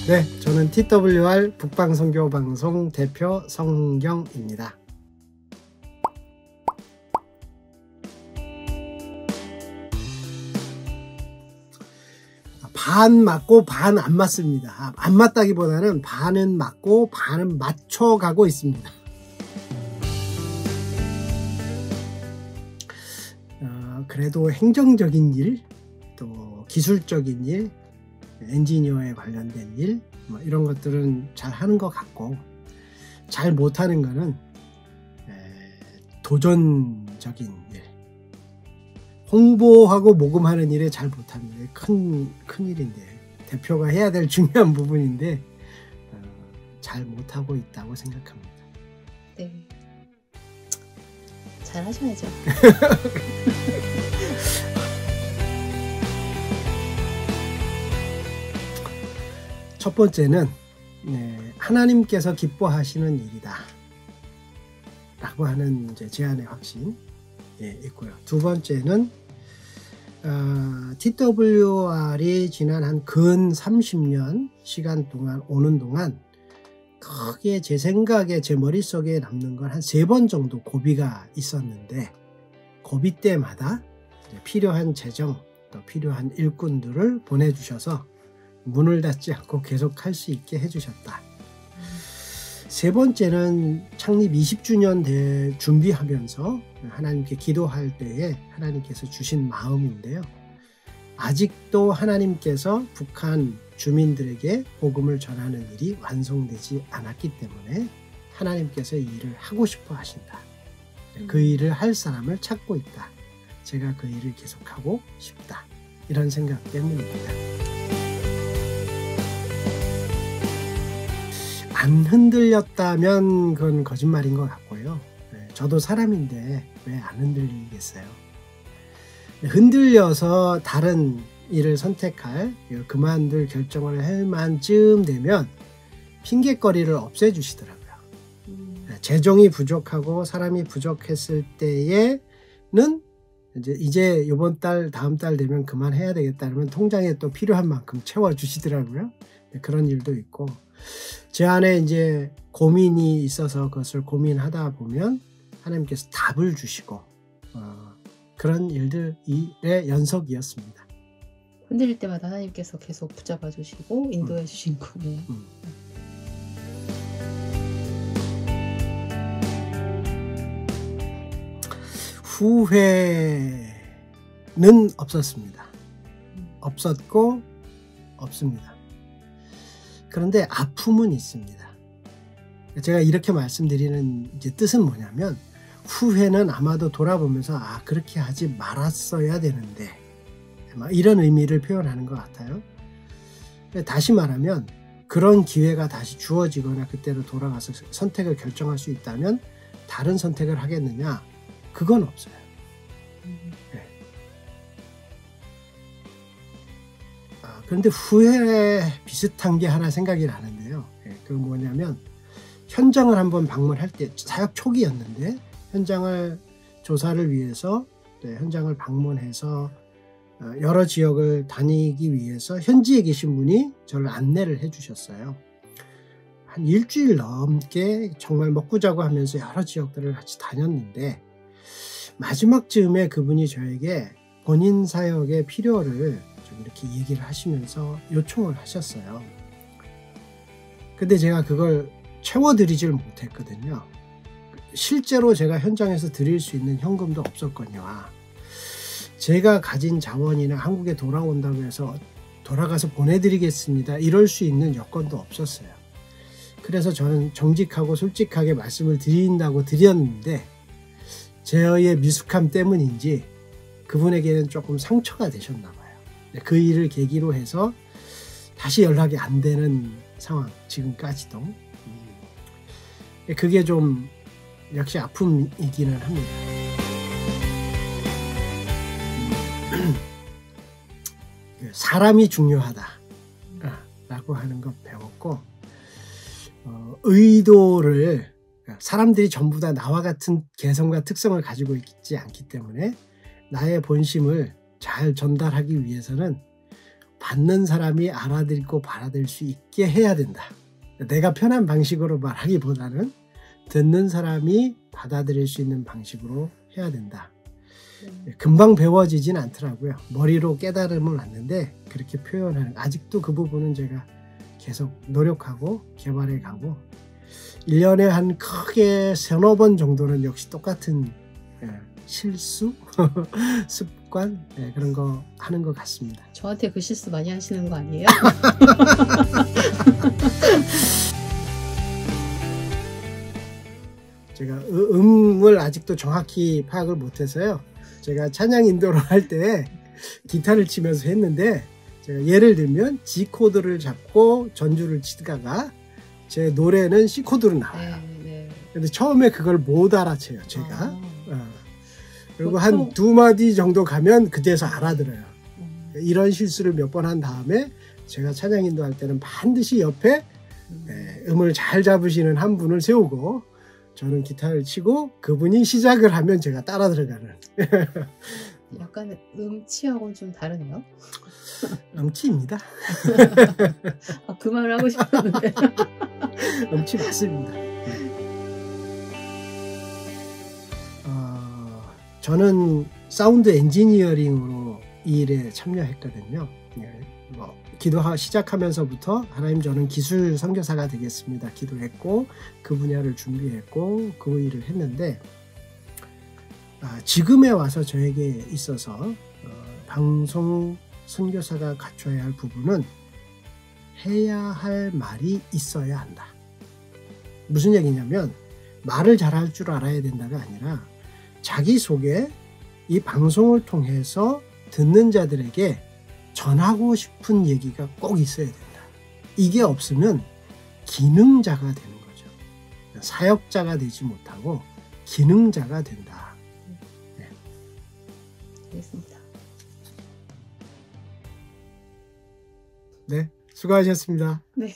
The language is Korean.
네, 저는 TWR 북방선교방송 대표 성경입니다. 반 맞고 반 안 맞습니다. 안 맞다기보다는 반은 맞고 반은 맞춰가고 있습니다. 그래도 행정적인 일, 또 기술적인 일, 엔지니어에 관련된 일, 뭐 이런 것들은 잘 하는 것 같고, 잘 못하는 거는 도전적인 일, 홍보하고 모금하는 일에 잘 못합니다. 큰 일인데, 대표가 해야 될 중요한 부분인데 잘 못하고 있다고 생각합니다. 네, 잘 하셔야죠. 첫 번째는 하나님께서 기뻐하시는 일이다 라고 하는 이제 제안의 확신 있고요. 두 번째는 TWR이 지난 한 근 30년 시간 동안 오는 동안 크게 제 생각에 제 머릿속에 남는 건 한 3번 정도 고비가 있었는데, 고비 때마다 필요한 재정 또 필요한 일꾼들을 보내주셔서 문을 닫지 않고 계속 할 수 있게 해주셨다. 세 번째는 창립 20주년 준비하면서 하나님께 기도할 때에 하나님께서 주신 마음인데요. 아직도 하나님께서 북한 주민들에게 복음을 전하는 일이 완성되지 않았기 때문에 하나님께서 이 일을 하고 싶어 하신다. 그 일을 할 사람을 찾고 있다. 제가 그 일을 계속하고 싶다. 이런 생각 때문입니다. 안 흔들렸다면 그건 거짓말인 것 같고요. 저도 사람인데 왜 안 흔들리겠어요? 흔들려서 다른 일을 선택할, 그만둘 결정을 할 만쯤 되면 핑계거리를 없애주시더라고요. 재정이 부족하고 사람이 부족했을 때에는 이제 이번 달 다음 달 되면 그만해야 되겠다 그러면 통장에 또 필요한 만큼 채워주시더라고요. 그런 일도 있고, 제 안에 이제 고민이 있어서 그것을 고민하다 보면 하나님께서 답을 주시고 그런 일의 연속이었습니다. 흔들릴 때마다 하나님께서 계속 붙잡아 주시고 인도해 주신 거네요. 후회는 없었습니다. 없었고 없습니다. 그런데 아픔은 있습니다. 제가 이렇게 말씀드리는 이제 뜻은 뭐냐면, 후회는 아마도 돌아보면서 그렇게 하지 말았어야 되는데, 이런 의미를 표현하는 것 같아요. 다시 말하면 그런 기회가 다시 주어지거나 그때로 돌아가서 선택을 결정할 수 있다면 다른 선택을 하겠느냐? 그건 없어요. 그런데 후회 비슷한 게 하나 생각이 나는데요. 그건 뭐냐면, 현장을 한번 방문할 때, 사역 초기였는데 현장을 조사를 위해서 현장을 방문해서 여러 지역을 다니기 위해서 현지에 계신 분이 저를 안내를 해 주셨어요. 한 일주일 넘게 정말 먹고 자고 하면서 여러 지역들을 같이 다녔는데, 마지막 즈음에 그분이 저에게 본인 사역의 필요를 좀 이렇게 얘기를 하시면서 요청을 하셨어요. 근데 제가 그걸 채워드리질 못했거든요. 실제로 제가 현장에서 드릴 수 있는 현금도 없었거니와, 제가 가진 자원이나 한국에 돌아온다고 해서 돌아가서 보내드리겠습니다 이럴 수 있는 여건도 없었어요. 그래서 저는 정직하고 솔직하게 말씀을 드린다고 드렸는데, 제의 미숙함 때문인지 그분에게는 조금 상처가 되셨나 봐요. 그 일을 계기로 해서 다시 연락이 안 되는 상황, 지금까지도. 그게 좀 역시 아픔이기는 합니다. 사람이 중요하다 라고 하는 것 배웠고, 의도를, 사람들이 전부 다 나와 같은 개성과 특성을 가지고 있지 않기 때문에 나의 본심을 잘 전달하기 위해서는 받는 사람이 알아듣고 받아들일 수 있게 해야 된다. 내가 편한 방식으로 말하기보다는 듣는 사람이 받아들일 수 있는 방식으로 해야 된다. 금방 배워지진 않더라고요. 머리로 깨달음은 왔는데 그렇게 표현하는, 아직도 그 부분은 제가 계속 노력하고 개발해 가고 1년에 한 크게 서너 번 정도는 역시 똑같은 실수? 습관? 그런 거 하는 것 같습니다. 저한테 그 실수 많이 하시는 거 아니에요? 제가 음을 아직도 정확히 파악을 못해서요. 제가 찬양 인도를 할 때 기타를 치면서 했는데, 제가 예를 들면 G 코드를 잡고 전주를 치다가 제 노래는 C 코드로 나와요. 네. 근데 처음에 그걸 못 알아채요, 제가. 아. 그리고 한 두 마디 정도 가면 그때서 알아들어요. 이런 실수를 몇 번 한 다음에 제가 찬양 인도할 때는 반드시 옆에 음을 잘 잡으시는 한 분을 세우고 저는 기타를 치고 그분이 시작을 하면 제가 따라 들어가는. 약간 음치하고는 좀 다르네요. 음치입니다. 아, 그 말을 하고 싶었는데. 음치 맞습니다. 저는 사운드 엔지니어링으로 이 일에 참여했거든요. 기도 시작하면서부터 하나님, 저는 기술 선교사가 되겠습니다 기도했고 그 분야를 준비했고 그 일을 했는데, 지금에 와서 저에게 있어서 방송 선교사가 갖춰야 할 부분은 해야 할 말이 있어야 한다. 무슨 얘기냐면 말을 잘할 줄 알아야 된다가 아니라 자기 속에 이 방송을 통해서 듣는 자들에게 전하고 싶은 얘기가 꼭 있어야 된다. 이게 없으면 기능자가 되는 거죠. 사역자가 되지 못하고 기능자가 된다. 네. 알겠습니다. 네, 수고하셨습니다. 네.